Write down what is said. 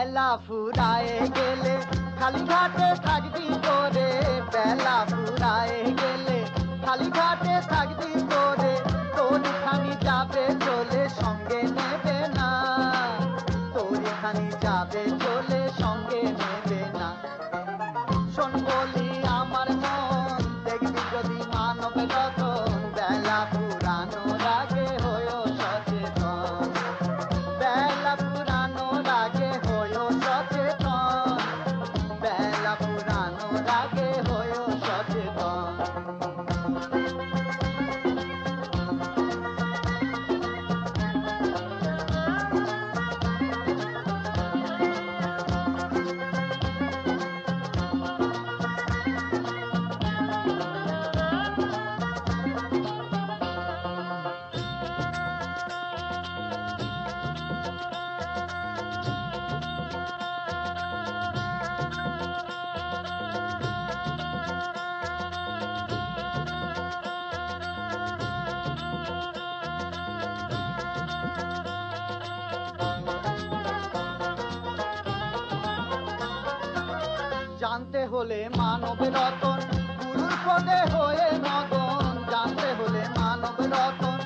বেলা ফুরায়ে গেলে খালি ঘাটে থাকবি তোরে, বেলা ফুরায়ে গেলে খালি ঘাটে থাকবি তোরে, তোরি খানি যাবে চলে সঙ্গে নেবে না, তোরি খানি যাবে চলে সঙ্গে নেবে না। শোন বলি আমার মন, দেখবি যদি মানব রতন, বেলা ফুরানোর আগে হয়েও সচেতন, বেলা ফুরানোর আগে হয়েও সচেতন, বেলা ফুরানোর আগে হয়েও সচেতন। জানতে হলে মানব রতন, গুরুর পদে হয়ে মগন, জানতে হলে মানব রতন,